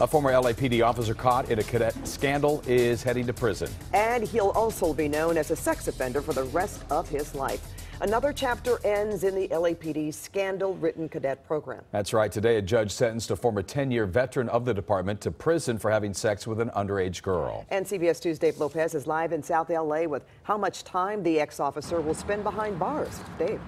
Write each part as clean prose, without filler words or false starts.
A former LAPD officer caught in a cadet scandal is heading to prison. And he'll also be known as a sex offender for the rest of his life. Another chapter ends in the LAPD scandal-ridden cadet program. That's right. Today, a judge sentenced a former 10-year veteran of the department to prison for having sex with an underage girl. And CBS 2's Dave Lopez is live in South LA with how much time the ex-officer will spend behind bars. Dave.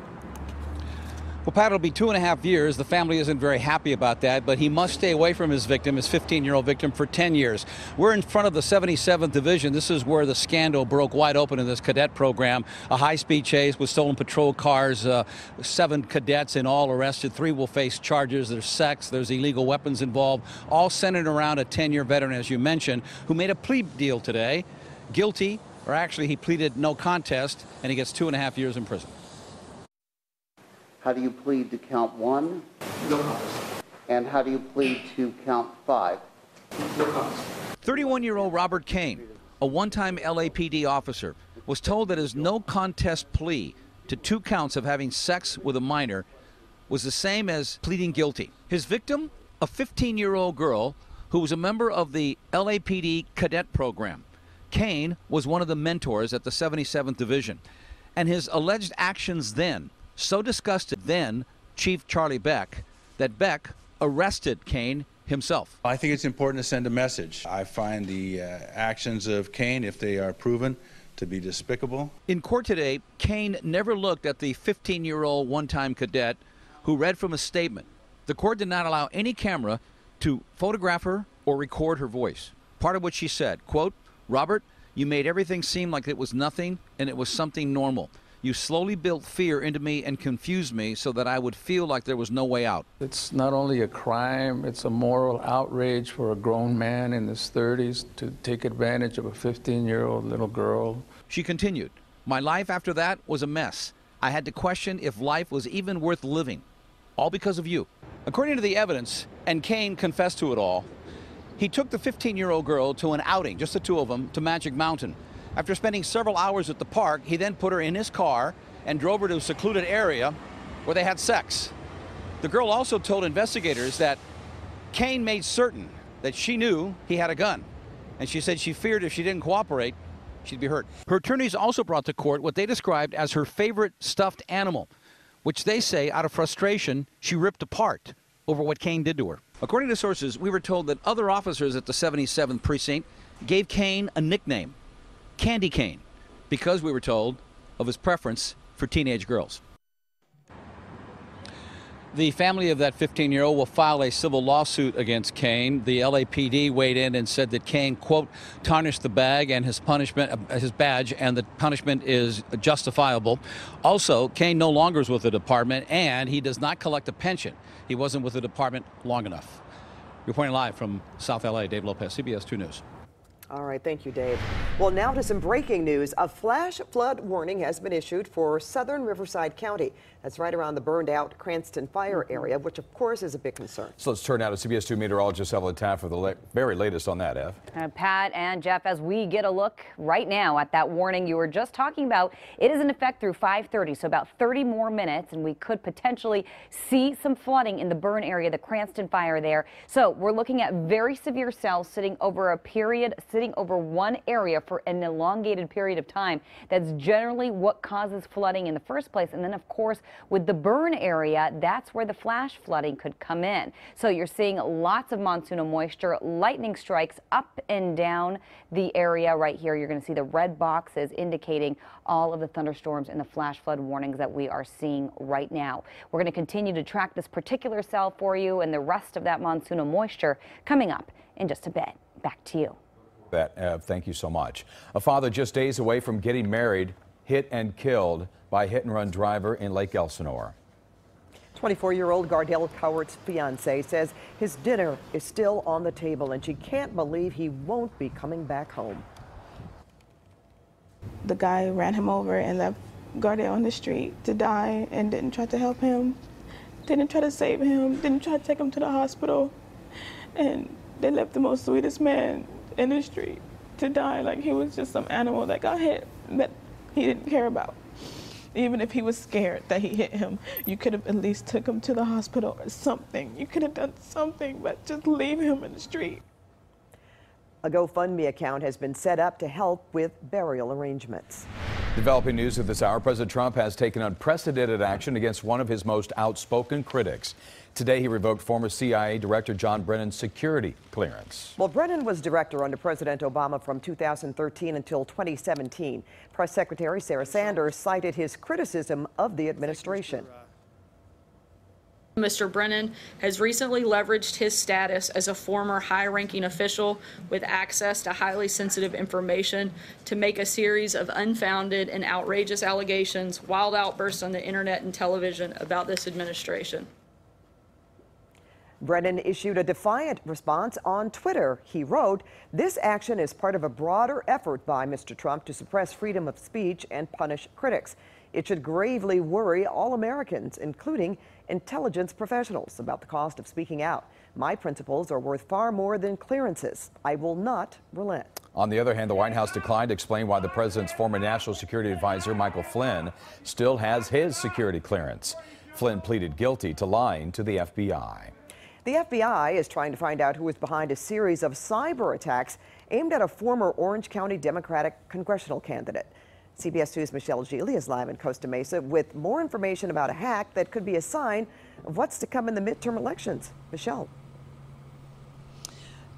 Well, Pat, it'll be 2.5 years. The family isn't very happy about that, but he must stay away from his victim, his 15-year-old victim, for 10 years. We're in front of the 77th Division. This is where the scandal broke wide open in this cadet program. A high-speed chase with stolen patrol cars, 7 cadets in all arrested. 3 will face charges. There's sex, there's illegal weapons involved, all centered around a 10-year veteran, as you mentioned, who made a plea deal today. Guilty, or actually he pleaded no contest, and he gets 2.5 years in prison. How do you plead to count 1? No contest. And how do you plead to count 5? No contest. 31-year-old Robert Kane, a one-time LAPD officer, was told that his no contest plea to 2 counts of having sex with a minor was the same as pleading guilty. His victim, a 15-year-old girl who was a member of the LAPD cadet program. Kane was one of the mentors at the 77th Division, and his alleged actions then so disgusted then Chief Charlie Beck that Beck arrested Kane himself. I think it's important to send a message. I find the actions of Kane, if they are proven, to be despicable. In court today, Kane never looked at the 15-year-old one-time cadet who read from a statement. The court did not allow any camera to photograph her or record her voice. Part of what she said, quote, "Robert, you made everything seem like it was nothing and it was something normal. You slowly built fear into me and confused me so that I would feel like there was no way out." It's not only a crime, it's a moral outrage for a grown man in his 30s to take advantage of a 15-year-old little girl. She continued, "My life after that was a mess. I had to question if life was even worth living, all because of you." According to the evidence, and Kane confessed to it all, he took the 15-year-old girl to an outing, just the 2 of them, to Magic Mountain. After spending several hours at the park, he then put her in his car and drove her to a secluded area where they had sex. The girl also told investigators that Kane made certain that she knew he had a gun, and she said she feared if she didn't cooperate, she'd be hurt. Her attorneys also brought to court what they described as her favorite stuffed animal, which they say, out of frustration, she ripped apart over what Kane did to her. According to sources, we were told that other officers at the 77th Precinct gave Kane a nickname, Candy Cane, because we were told of his preference for teenage girls. The family of that 15-year-old will file a civil lawsuit against Kane. The LAPD weighed in and said that Kane, quote, tarnished the badge and the punishment is justifiable. Also, Kane no longer is with the department and he does not collect a pension. He wasn't with the department long enough. Reporting live from South LA, Dave Lopez, CBS 2 News. All right, thank you, Dave. Well, now to some breaking news. A flash flood warning has been issued for southern Riverside County. That's right around the burned out Cranston fire area, which of course is a big concern. So let's turn now to CBS 2 meteorologist Evelyn Taft for the very latest on that, Ev. Pat and Jeff, as we get a look right now at that warning you were just talking about, it is in effect through 5:30, so about 30 more minutes, and we could potentially see some flooding in the burn area, the Cranston fire there. So we're looking at very severe cells sitting over one area for an elongated period of time. That's generally what causes flooding in the first place. And then, of course, with the burn area, that's where the flash flooding could come in. So you're seeing lots of monsoonal moisture, lightning strikes up and down the area right here. You're going to see the red boxes indicating all of the thunderstorms and the flash flood warnings that we are seeing right now. We're going to continue to track this particular cell for you and the rest of that monsoonal moisture coming up in just a bit. Back to you. Thank you so much. A father just days away from getting married, hit and killed by a hit-and-run driver in Lake Elsinore. 24-year-old Gardell Cowart's fiance says his dinner is still on the table and she can't believe he won't be coming back home. The guy ran him over and left Gardell on the street to die and didn't try to help him, didn't try to save him, didn't try to take him to the hospital. And they left the most sweetest man in the street to die like he was just some animal that got hit that he didn't care about. Even if he was scared that he hit him, you could have at least took him to the hospital or something. You could have done something, but just leave him in the street. A GoFundMe account has been set up to help with burial arrangements. Developing news at this hour, President Trump has taken unprecedented action against one of his most outspoken critics. Today, he revoked former CIA Director John Brennan's security clearance. Well, Brennan was director under President Obama from 2013 until 2017. Press Secretary Sarah Sanders cited his criticism of the administration. Mr. Brennan has recently leveraged his status as a former high-ranking official with access to highly sensitive information to make a series of unfounded and outrageous allegations, wild outbursts on the internet and television about this administration. Brennan issued a defiant response on Twitter. He wrote, "This action is part of a broader effort by Mr. Trump to suppress freedom of speech and punish critics. It should gravely worry all Americans, including intelligence professionals, about the cost of speaking out. My principles are worth far more than clearances. I will not relent." On the other hand, the White House declined to explain why the president's former national security advisor, Michael Flynn, still has his security clearance. Flynn pleaded guilty to lying to the FBI. The FBI is trying to find out who is behind a series of cyber attacks aimed at a former Orange County Democratic congressional candidate. CBS 2's Michelle Gili is live in Costa Mesa with more information about a hack that could be a sign of what's to come in the midterm elections. Michelle.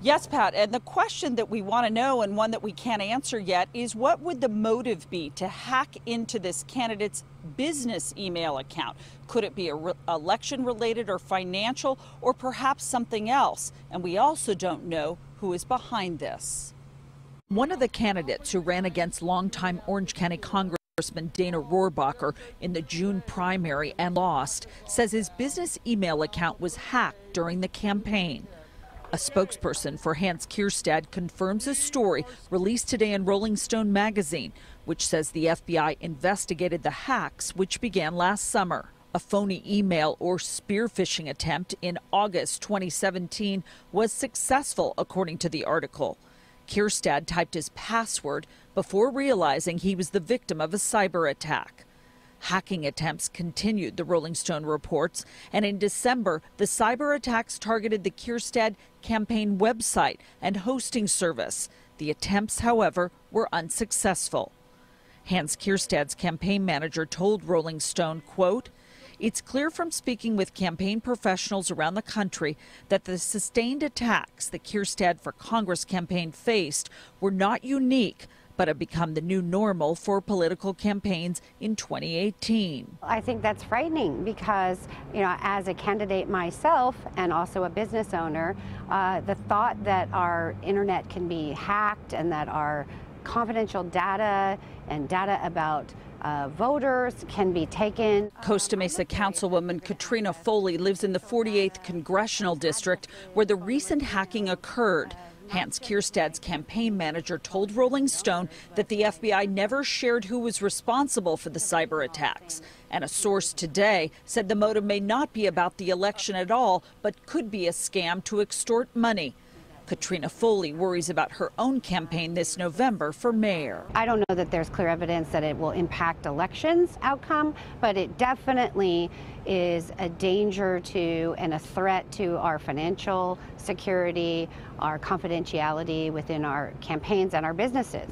Yes, Pat, and the question that we want to know, and one that we can't answer yet, is what would the motive be to hack into this candidate's business email account? Could it be election related or financial, or perhaps something else? And we also don't know who is behind this. One of the candidates who ran against longtime Orange County Congressman Dana Rohrabacher in the June primary and lost says his business email account was hacked during the campaign. A spokesperson for Hans Kierstad confirms a story released today in Rolling Stone magazine, which says the FBI investigated the hacks, which began last summer. A phony email or spear phishing attempt in August 2017 was successful, according to the article. Kierstad typed his password before realizing he was the victim of a cyber attack. Hacking attempts continued, the Rolling Stone reports, and in December, the cyber attacks targeted the Kierstad campaign website and hosting service. The attempts, however, were unsuccessful. Hans Kierstad's campaign manager told Rolling Stone, quote, "It's clear from speaking with campaign professionals around the country that the sustained attacks the Kierstad for Congress campaign faced were not unique, but have become the new normal for political campaigns in 2018. I think that's frightening because, as a candidate myself and also a business owner, the thought that our internet can be hacked and that our confidential data and data about voters can be taken. Costa Mesa Councilwoman Katrina Foley lives in the 48th Congressional District where the recent hacking occurred. Hans Kierstad's campaign manager told Rolling Stone that the FBI never shared who was responsible for the cyber attacks. And a source today said the motive may not be about the election at all, but could be a scam to extort money. Katrina Foley worries about her own campaign this November for mayor. I don't know that there's clear evidence that it will impact elections outcome, but it definitely is a danger to and a threat to our financial security, our confidentiality within our campaigns and our businesses.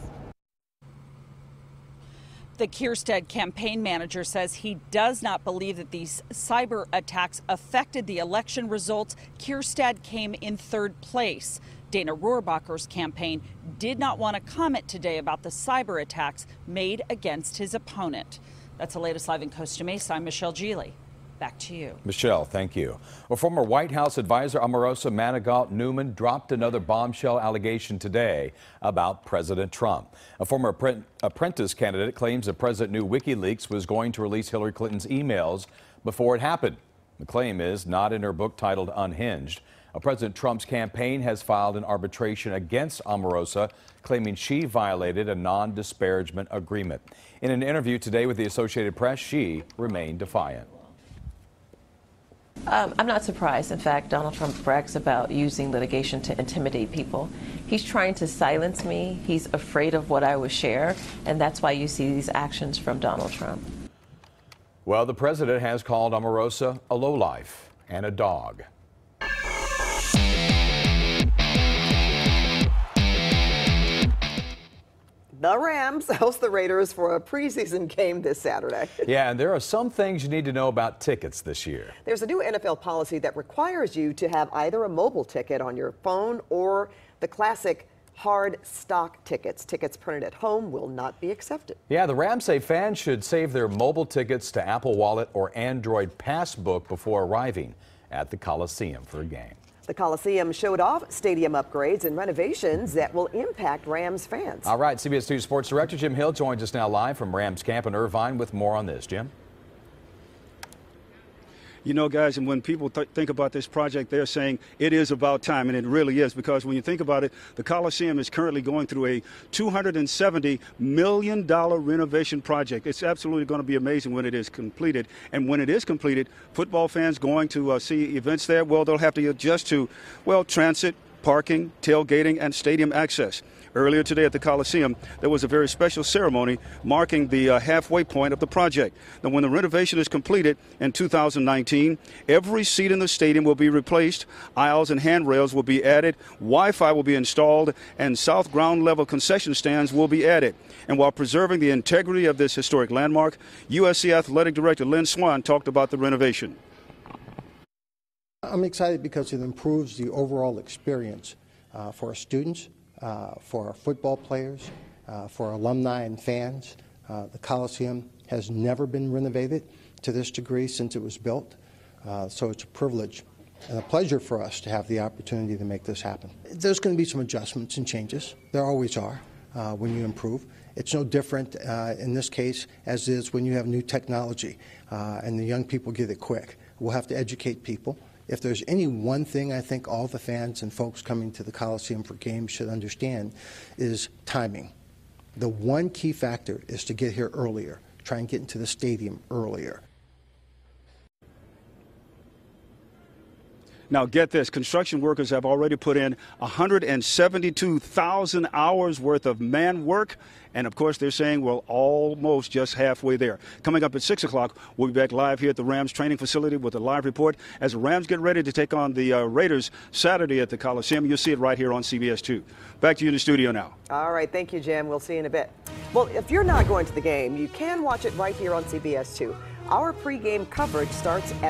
The Kierstad campaign manager says he does not believe that these cyber attacks affected the election results. Kierstad came in third place. Dana Rohrabacher's campaign did not want to comment today about the cyber attacks made against his opponent. That's the latest live in Costa Mesa. I'm Michelle Gili. Back to you. Michelle, thank you. A former White House advisor, Omarosa, Manigault, Newman, dropped another bombshell allegation today about President Trump. A former apprentice candidate claims the president knew WikiLeaks was going to release Hillary Clinton's emails before it happened. The claim is not in her book titled Unhinged. President Trump's campaign has filed an arbitration against Omarosa, claiming she violated a non-disparagement agreement. In an interview today with the Associated Press, she remained defiant. I'm not surprised. In fact, Donald Trump brags about using litigation to intimidate people. He's trying to silence me. He's afraid of what I would share, and that's why you see these actions from Donald Trump. Well, the president has called Omarosa a lowlife and a dog. The Rams host the Raiders for a preseason game this Saturday. Yeah, and there are some things you need to know about tickets this year. There's a new NFL policy that requires you to have either a mobile ticket on your phone or the classic hard stock tickets. Tickets printed at home will not be accepted. Yeah, the Rams say fans should save their mobile tickets to Apple Wallet or Android Passbook before arriving at the Coliseum for a game. The Coliseum showed off stadium upgrades and renovations that will impact Rams fans. All right, CBS 2 Sports Director Jim Hill joins us now live from Rams camp in Irvine with more on this. Jim? You know, guys, and when people think about this project, they're saying it is about time, and it really is, because when you think about it, the Coliseum is currently going through a $270 million renovation project. It's absolutely going to be amazing when it is completed. And when it is completed, football fans going to see events there, well, they'll have to adjust to, well, transit, parking, tailgating, and stadium access. Earlier today at the Coliseum, there was a very special ceremony marking the halfway point of the project. Now, when the renovation is completed in 2019, every seat in the stadium will be replaced, aisles and handrails will be added, Wi-Fi will be installed, and south ground level concession stands will be added. And while preserving the integrity of this historic landmark, USC Athletic Director Lynn Swan talked about the renovation. I'm excited because it improves the overall experience for our students, for our football players, for our alumni and fans. The Coliseum has never been renovated to this degree since it was built, so it's a privilege and a pleasure for us to have the opportunity to make this happen. There's going to be some adjustments and changes. There always are when you improve. It's no different in this case as it is when you have new technology and the young people get it quick. We'll have to educate people. If there's any one thing I think all the fans and folks coming to the Coliseum for games should understand is timing. The one key factor is to get here earlier, try and get into the stadium earlier. Now, get this, construction workers have already put in 172,000 hours worth of man work. And, of course, they're saying we're almost just halfway there. Coming up at 6 o'clock, we'll be back live here at the Rams training facility with a live report as the Rams get ready to take on the Raiders Saturday at the Coliseum. You'll see it right here on CBS 2. Back to you in the studio now. All right. Thank you, Jim. We'll see you in a bit. Well, if you're not going to the game, you can watch it right here on CBS 2. Our pregame coverage starts at